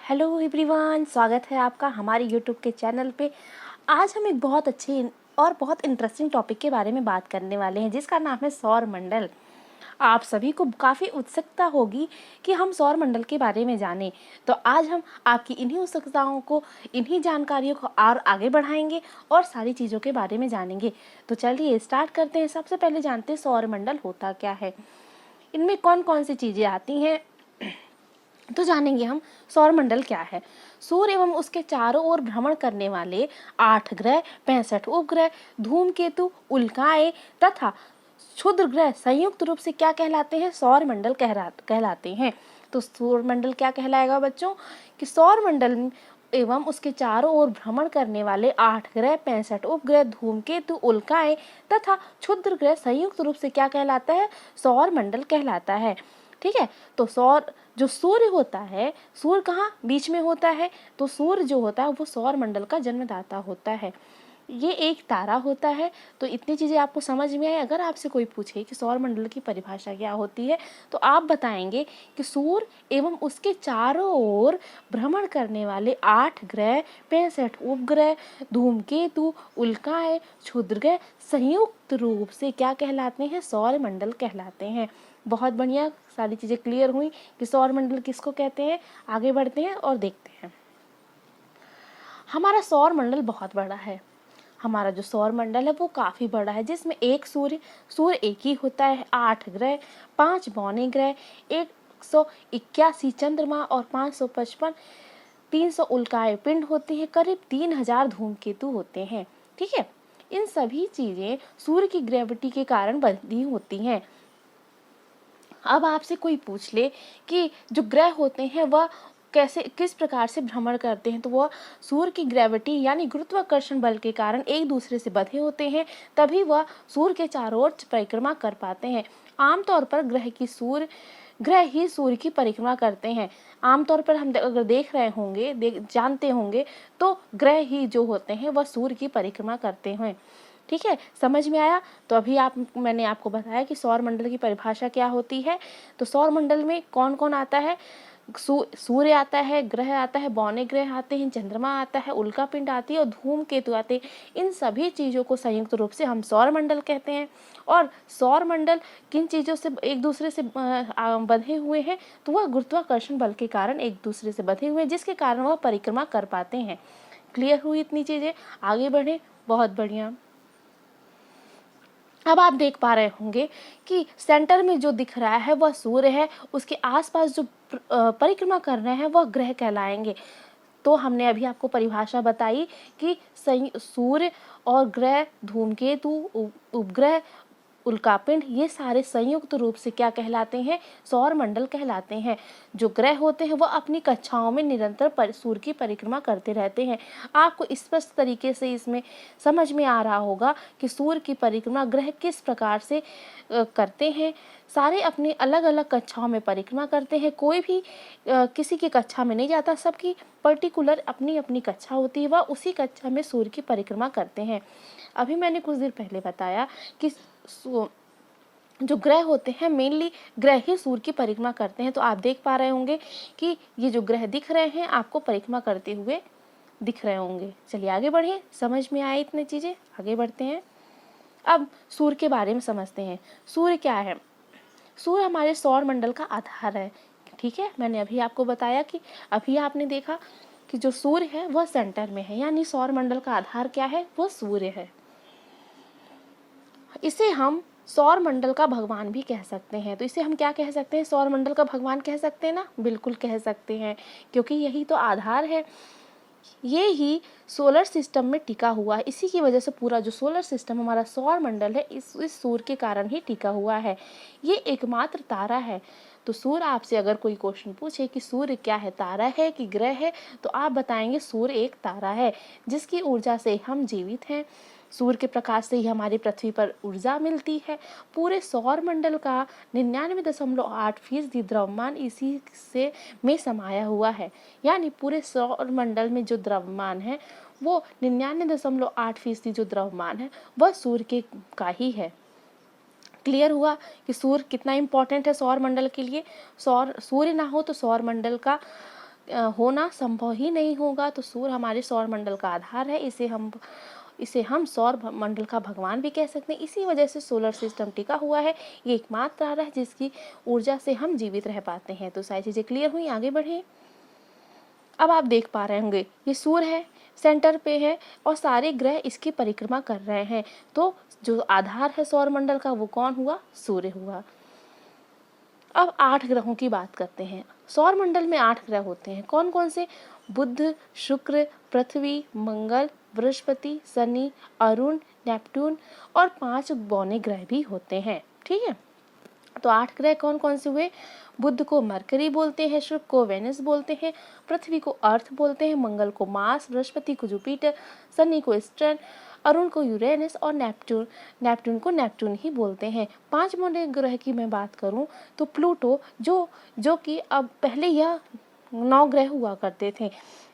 Hello everyone, स्वागत है आपका हमारे यूट्यूब के चैनल पे। आज हम एक बहुत अच्छे और बहुत इंटरेस्टिंग टॉपिक के बारे में बात करने वाले हैं, जिसका नाम है सौर मंडल। आप सभी को काफ़ी उत्सुकता होगी कि हम सौर मंडल के बारे में जानें, तो आज हम आपकी इन्हीं उत्सुकताओं को, इन्हीं जानकारियों को और आगे बढ़ाएंगे और सारी चीज़ों के बारे में जानेंगे। तो चलिए स्टार्ट करते हैं। सबसे पहले जानते हैं सौर मंडल होता क्या है, इनमें कौन कौन सी चीज़ें आती हैं। तो जानेंगे हम सौर मंडल क्या है। सूर्य एवं उसके चारों ओर भ्रमण करने वाले 8 ग्रह, 65 उपग्रह, धूमकेतु, उल्काएं तथा क्षुद्र ग्रह संयुक्त रूप से क्या कहलाते हैं? सौर मंडल कहलाते हैं। तो सौर मंडल क्या कहलाएगा बच्चों? कि सौर मंडल एवं उसके चारों ओर भ्रमण करने वाले 8 ग्रह, 65 उपग्रह, धूमकेतु, उल्काएं तथा क्षुद्र ग्रह संयुक्त रूप से क्या कहलाता है? सौर मंडल कहलाता है। ठीक है। तो जो सूर्य होता है, सूर्य कहाँ बीच में होता है, तो सूर्य जो होता है वो सौर मंडल का जन्मदाता होता है। ये एक तारा होता है। तो इतनी चीज़ें आपको समझ में आई। अगर आपसे कोई पूछे कि सौर मंडल की परिभाषा क्या होती है, तो आप बताएंगे कि सूर्य एवं उसके चारों ओर भ्रमण करने वाले 8 ग्रह, 65 उपग्रह, धूमकेतु, उल्काएं, क्षुद्र ग्रह संयुक्त रूप से क्या कहलाते हैं? सौर मंडल कहलाते हैं। बहुत बढ़िया, सारी चीज़ें क्लियर हुई कि सौर मंडल किसको कहते हैं। आगे बढ़ते हैं और देखते हैं। हमारा सौर मंडल बहुत बड़ा है। हमारा जो सौर मंडल है वो काफ़ी बड़ा है, जिसमें एक सूर्य एक ही होता है, 8 ग्रह, 5 बौने ग्रह, 181 चंद्रमा और 555 300 उल्काएं पिंड होते हैं, करीब 3000 धूमकेतु होते हैं। ठीक है। इन सभी चीज़ें सूर्य की ग्रेविटी के कारण बनी होती हैं। अब आपसे कोई पूछ ले कि जो ग्रह होते हैं वह किस प्रकार से भ्रमण करते हैं, तो वह सूर्य की ग्रेविटी यानी गुरुत्वाकर्षण बल के कारण एक दूसरे से बंधे होते हैं, तभी वह सूर्य के चारों ओर परिक्रमा कर पाते हैं। आमतौर पर ग्रह ही सूर्य की परिक्रमा करते हैं। आमतौर पर हम अगर देख रहे होंगे, जानते होंगे, तो ग्रह ही जो होते हैं वह सूर्य की परिक्रमा करते हैं। ठीक है, समझ में आया? तो अभी मैंने आपको बताया कि सौर मंडल की परिभाषा क्या होती है। तो सौर मंडल में कौन कौन आता है? सूर्य आता है, ग्रह आता है, बौने ग्रह आते हैं, चंद्रमा आता है, उल्का पिंड आती है और धूमकेतु आते हैं। इन सभी चीज़ों को संयुक्त रूप से हम सौर मंडल कहते हैं। और सौर मंडल किन चीज़ों से एक दूसरे से बंधे हुए हैं? तो वह गुरुत्वाकर्षण बल के कारण एक दूसरे से बंधे हुए हैं, जिसके कारण वह परिक्रमा कर पाते हैं। क्लियर हुई इतनी चीज़ें? आगे बढ़े। बहुत बढ़िया। अब आप देख पा रहे होंगे कि सेंटर में जो दिख रहा है वह सूर्य है, उसके आसपास जो परिक्रमा कर रहे हैं वह ग्रह कहलाएंगे। तो हमने अभी आपको परिभाषा बताई कि सूर्य और ग्रह, धूमकेतु, उपग्रह, उल्कापिंड, ये सारे संयुक्त रूप से क्या कहलाते हैं? सौर मंडल कहलाते हैं। जो ग्रह होते हैं वह अपनी कक्षाओं में निरंतर सूर्य की परिक्रमा करते रहते हैं। आपको स्पष्ट तरीके से इसमें समझ में आ रहा होगा कि सूर्य की परिक्रमा ग्रह किस प्रकार से करते हैं। सारे अपने अलग अलग कक्षाओं में परिक्रमा करते हैं। कोई भी किसी की कक्षा में नहीं जाता, सबकी पर्टिकुलर अपनी अपनी कक्षा होती है, वह उसी कक्षा में सूर्य की परिक्रमा करते हैं। अभी मैंने कुछ देर पहले बताया कि जो ग्रह होते हैं, मेनली ग्रह ही सूर्य की परिक्रमा करते हैं। तो आप देख पा रहे होंगे कि ये जो ग्रह दिख रहे हैं आपको परिक्रमा करते हुए दिख रहे होंगे। चलिए आगे बढ़े। समझ में आए इतनी चीज़ें? आगे बढ़ते हैं। अब सूर्य के बारे में समझते हैं। सूर्य क्या है? सूर्य हमारे सौर मंडल का आधार है। ठीक है, मैंने अभी आपको बताया कि अभी आपने देखा कि जो सूर्य है वह सेंटर में है, यानी सौर मंडल का आधार क्या है? वह सूर्य है। इसे हम सौर मंडल का भगवान भी कह सकते हैं। तो इसे हम क्या कह सकते हैं? सौर मंडल का भगवान कह सकते हैं ना? बिल्कुल कह सकते हैं, क्योंकि यही तो आधार है। ये ही सोलर सिस्टम में टिका हुआ है। इसी की वजह से पूरा जो सोलर सिस्टम हमारा सौर मंडल है इस सूर्य के कारण ही टिका हुआ है। ये एकमात्र तारा है। तो सूर्य, आपसे अगर कोई क्वेश्चन पूछे कि सूर्य क्या है, तारा है कि ग्रह है, तो आप बताएंगे सूर्य एक तारा है, जिसकी ऊर्जा से हम जीवित हैं। सूर्य के प्रकाश से ही हमारी पृथ्वी पर ऊर्जा मिलती है। पूरे सौर मंडल का 99.8% द्रव्यमान इसी से में समाया हुआ है। यानी पूरे सौर मंडल में जो द्रव्यमान है वो 99.8% जो द्रव्यमान है वह सूर्य का ही है। क्लियर हुआ कि सूर्य कितना इम्पोर्टेंट है सौर मंडल के लिए। सूर्य ना हो तो सौर मंडल का होना संभव ही नहीं होगा। तो सूर्य हमारे सौरमंडल का आधार है, इसे हम सौर मंडल का भगवान भी कह सकते हैं। इसी वजह से सोलर सिस्टम टिका हुआ है। ये एकमात्र तारा है जिसकी ऊर्जा से हम जीवित रह पाते हैं। तो सारी चीज़ें क्लियर हुई, आगे बढ़ें। अब आप देख पा रहे होंगे ये सूर्य है, सेंटर पे है और सारे ग्रह इसकी परिक्रमा कर रहे हैं। तो जो आधार है सौरमंडल का वो कौन हुआ? सूर्य हुआ। अब 8 ग्रहों की बात करते हैं। सौरमंडल में 8 ग्रह होते हैं। कौन कौन से? बुध, शुक्र, पृथ्वी, मंगल, बृहस्पति, शनि, अरुण, नेपट्टून और 5 बौने ग्रह भी होते हैं। ठीक है, तो 8 ग्रह कौन कौन से हुए? बुध को मरकरी बोलते हैं, शुक्र को वेनस बोलते हैं, पृथ्वी को अर्थ बोलते हैं, मंगल को मार्स, बृहस्पति को जुपिटर, शनि को सैटर्न, अरुण को यूरेनस और नेपट्टून को नेपट्टून ही बोलते हैं। 5 बौने ग्रह की मैं बात करूं तो प्लूटो जो कि अब पहले यह 9 ग्रह हुआ करते थे,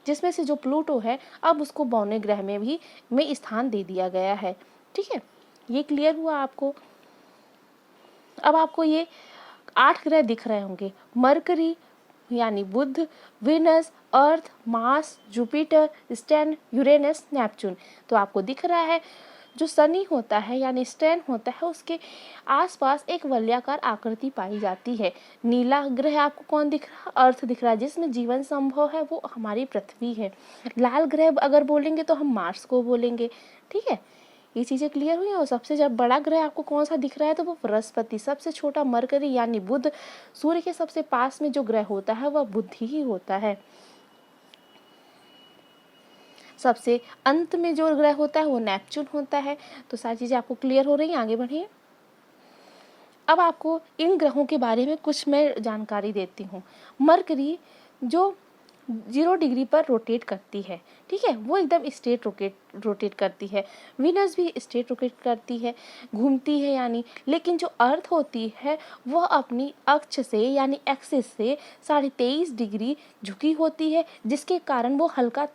जिसमें से जो प्लूटो है अब उसको बौने ग्रह में स्थान दे दिया गया है। ठीक है, ये क्लियर हुआ आपको। अब आपको ये 8 ग्रह दिख रहे होंगे। मरकरी यानी बुध, Venus, Earth, Mars, Jupiter, Saturn, Uranus, Neptune. तो आपको दिख रहा है जो शनि होता है यानी सैटर्न होता है उसके आसपास एक वलयाकार आकृति पाई जाती है। नीला ग्रह आपको कौन दिख रहा है? अर्थ दिख रहा है, जिसमें जीवन संभव है वो हमारी पृथ्वी है। लाल ग्रह अगर बोलेंगे तो हम मार्स को बोलेंगे। ठीक है, ये चीज़ें क्लियर हुई। और सबसे जब बड़ा ग्रह आपको कौन सा दिख रहा है तो वो बृहस्पति, सबसे छोटा मरकरी यानी बुध, सूर्य के सबसे पास में जो ग्रह होता है वह बुध ही होता है। सबसे अंत में जो ग्रह होता है वो नेपच्यून होता है। तो सारी चीज़ें आपको क्लियर हो रही हैं, आगे बढ़िए। अब आपको इन ग्रहों के बारे में कुछ मैं जानकारी देती हूँ। मरकरी जो 0 डिग्री पर रोटेट करती है, ठीक है, वो एकदम स्ट्रेट रोटेट करती है। वीनस भी स्ट्रेट रोटेट करती है, घूमती है यानी। लेकिन जो अर्थ होती है वह अपनी अक्ष से यानी एक्सिस से 23.5 डिग्री झुकी होती है, जिसके कारण वो हल्का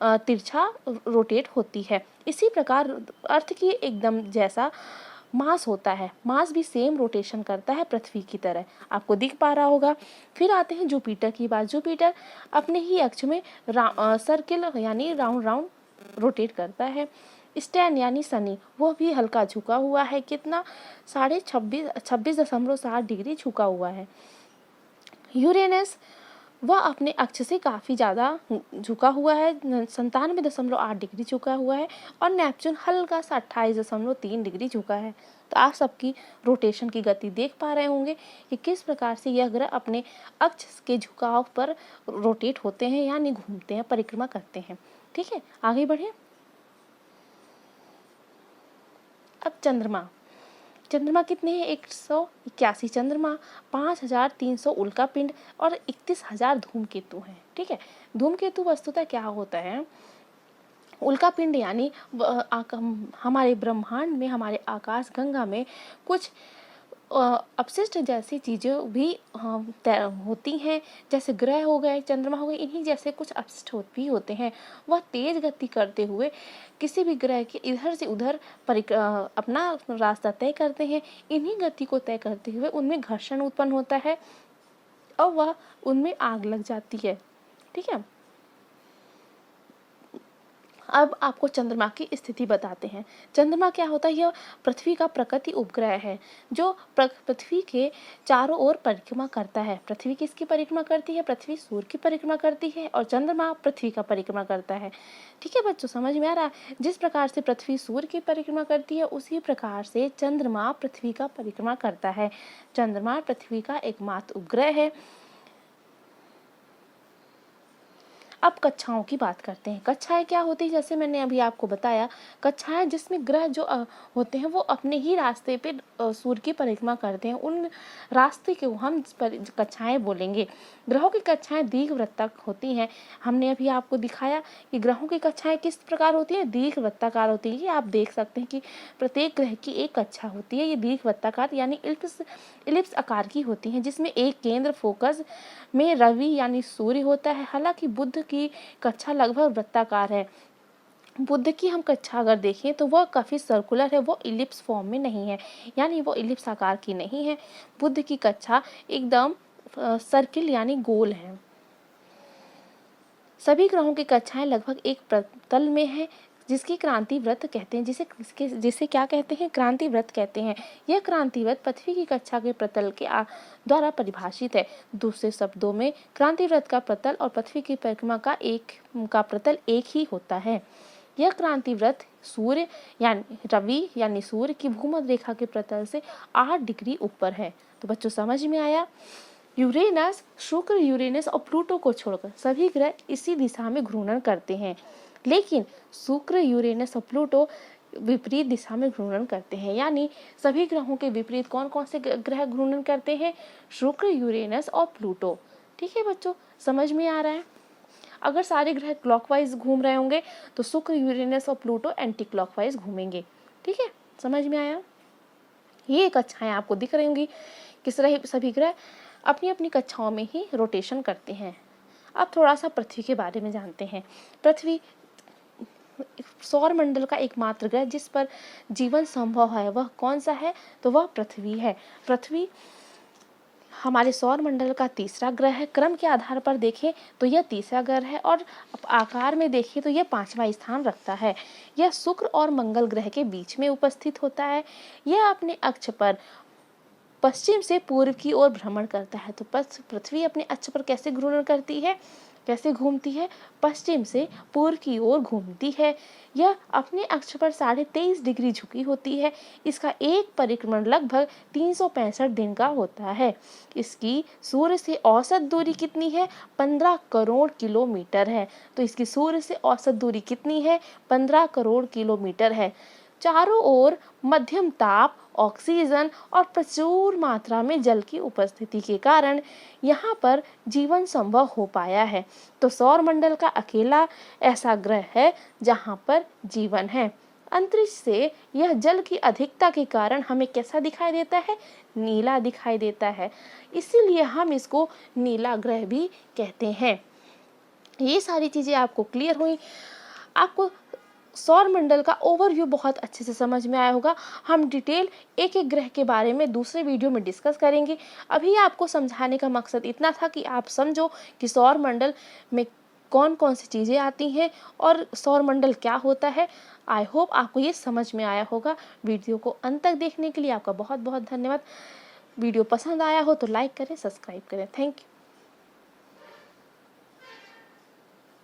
तिरछा रोटेट होती है। इसी प्रकार अर्थ की एकदम जैसा मार्स होता है, मार्स भी सेम रोटेशन करता है पृथ्वी की तरह, आपको दिख पा रहा होगा। फिर आते हैं जुपिटर की बात। जुपिटर अपने ही अक्ष में सर्किल यानी राउंड रोटेट करता है। स्टैन यानी शनि वह भी हल्का झुका हुआ है, कितना? 26.7 डिग्री झुका हुआ है। यूरेनस वह अपने अक्ष से काफ़ी ज़्यादा झुका हुआ है, 97.8 डिग्री झुका हुआ है। और नेपच्यून हल्का सा 28.3 डिग्री झुका है। तो आप सबकी रोटेशन की गति देख पा रहे होंगे कि किस प्रकार से यह ग्रह अपने अक्ष के झुकाव पर रोटेट होते हैं यानी घूमते हैं, परिक्रमा करते हैं। ठीक है, आगे बढ़े। अब चंद्रमा कितने हैं? 181 चंद्रमा, 5300 उल्का पिंड और 31,000 धूमकेतु हैं। ठीक है, धूमकेतु वस्तुतः क्या होता है? उल्का पिंड यानी हमारे ब्रह्मांड में, हमारे आकाश गंगा में कुछ अपशिष्ट जैसी चीज़ें भी होती हैं, जैसे ग्रह हो गए, चंद्रमा हो गए, इन्हीं जैसे कुछ अपशिष्ट भी होते हैं। वह तेज गति करते हुए किसी भी ग्रह के इधर से उधर अपना रास्ता तय करते हैं। इन्हीं गति को तय करते हुए उनमें घर्षण उत्पन्न होता है और वह उनमें आग लग जाती है। ठीक है, अब आपको चंद्रमा की स्थिति बताते हैं। चंद्रमा क्या होता है? यह पृथ्वी का प्रकृति उपग्रह है जो पृथ्वी के चारों ओर परिक्रमा करता है। पृथ्वी किसकी परिक्रमा करती है? पृथ्वी सूर्य की परिक्रमा करती है और चंद्रमा पृथ्वी का परिक्रमा करता है। ठीक है बच्चों, समझ में आ रहा है? जिस प्रकार से पृथ्वी सूर्य की परिक्रमा करती है उसी प्रकार से चंद्रमा पृथ्वी का परिक्रमा करता है। चंद्रमा पृथ्वी का एकमात्र उपग्रह है। अब कक्षाओं की बात करते हैं। कक्षाएं क्या होती है? जैसे मैंने अभी आपको बताया, कक्षाएं जिसमें ग्रह जो होते हैं वो अपने ही रास्ते पे सूर्य की परिक्रमा करते हैं, उन रास्ते को हम कक्षाएं बोलेंगे। ग्रहों की कक्षाएं दीर्घवृत्तक होती हैं। हमने अभी आपको दिखाया कि ग्रहों की कक्षाएं किस प्रकार होती है, दीर्घवृत्ताकार होती है। ये आप देख सकते हैं कि प्रत्येक ग्रह की एक कक्षा होती है, ये दीर्घवृत्ताकार यानी इलिप्स आकार की होती हैं, जिसमें एक केंद्र फोकस में रवि यानी सूर्य होता है। हालांकि बुध की कक्षा लगभग वृत्ताकार है। बुध की हम कक्षा अगर देखें तो वह काफ़ी सर्कुलर है, वो इलिप्स फॉर्म में नहीं है, यानी वो इलिप्स आकार की नहीं है। बुध की कक्षा एकदम सर्किल यानी गोल है। सभी ग्रहों की कक्षाएं लगभग एक प्रतल में हैं, जिसकी क्रांति वृत्त कहते हैं। जिसे क्या कहते हैं? क्रांति वृत्त कहते हैं। यह क्रांति वृत्त पृथ्वी की कक्षा के प्रतल के द्वारा परिभाषित है। दूसरे शब्दों में क्रांति वृत्त का प्रतल और पृथ्वी की परिक्रमा का प्रतल एक ही होता है। यह क्रांति वृत्त सूर्य यानी रवि यानी सूर्य की भूमध्य रेखा के प्रतल से 8 डिग्री ऊपर है। तो बच्चों समझ में आया? यूरेनस, शुक्र, यूरेनस और प्लूटो को छोड़कर सभी ग्रह इसी दिशा में घूर्णन करते हैं, लेकिन शुक्र, यूरेनस और प्लूटो विपरीत दिशा में घूर्णन करते हैं। यानी सभी ग्रहों के विपरीत कौन कौन से ग्रह घूर्णन करते हैं? शुक्र, यूरेनस और प्लूटो। ठीक है बच्चों, समझ में आ रहा है? अगर सारे ग्रह क्लॉकवाइज घूम रहे होंगे तो शुक्र, यूरेनस और प्लूटो एंटी क्लॉकवाइज घूमेंगे। ठीक है, समझ में आया? ये कक्षाएं आपको दिख रही होंगी। सभी ग्रह अपनी अपनी कक्षाओं में ही रोटेशन करते हैं। अब थोड़ा सा पृथ्वी के बारे में जानते हैं। पृथ्वी सौर मंडल का एकमात्र ग्रह जिस पर जीवन संभव है वह कौन सा है? तो वह पृथ्वी है। पृथ्वी हमारे सौर मंडल का तीसरा ग्रह है। क्रम के आधार पर देखें तो यह तीसरा ग्रह है और आकार में देखें तो यह 5वां स्थान रखता है। यह शुक्र और मंगल ग्रह के बीच में उपस्थित होता है। यह अपने अक्ष पर पश्चिम से पूर्व की ओर भ्रमण करता है। तो पृथ्वी अपने अक्ष पर कैसे घूर्णन करती है, कैसे घूमती है? पश्चिम से पूर्व की ओर घूमती है। यह अपने अक्ष पर 23.5 डिग्री झुकी होती है। इसका एक परिक्रमण लगभग 365 दिन का होता है। इसकी सूर्य से औसत दूरी कितनी है? 15 करोड़ किलोमीटर है। तो इसकी सूर्य से औसत दूरी कितनी है? 15 करोड़ किलोमीटर है। चारों ओर मध्यम ताप, ऑक्सीजन और प्रचुर मात्रा में जल की उपस्थिति के कारण यहाँ पर जीवन संभव हो पाया है। तो सौर मंडल का अकेला ऐसा ग्रह है जहाँ पर जीवन है। अंतरिक्ष से यह जल की अधिकता के कारण हमें कैसा दिखाई देता है? नीला दिखाई देता है। इसीलिए हम इसको नीला ग्रह भी कहते हैं। ये सारी चीजें आपको क्लियर हुई। आपको सौर मंडल का ओवरव्यू बहुत अच्छे से समझ में आया होगा। हम डिटेल एक एक ग्रह के बारे में दूसरे वीडियो में डिस्कस करेंगे। अभी आपको समझाने का मकसद इतना था कि आप समझो कि सौर मंडल में कौन कौन सी चीज़ें आती हैं और सौर मंडल क्या होता है। आई होप आपको ये समझ में आया होगा। वीडियो को अंत तक देखने के लिए आपका बहुत बहुत धन्यवाद। वीडियो पसंद आया हो तो लाइक करें, सब्सक्राइब करें। Thank you.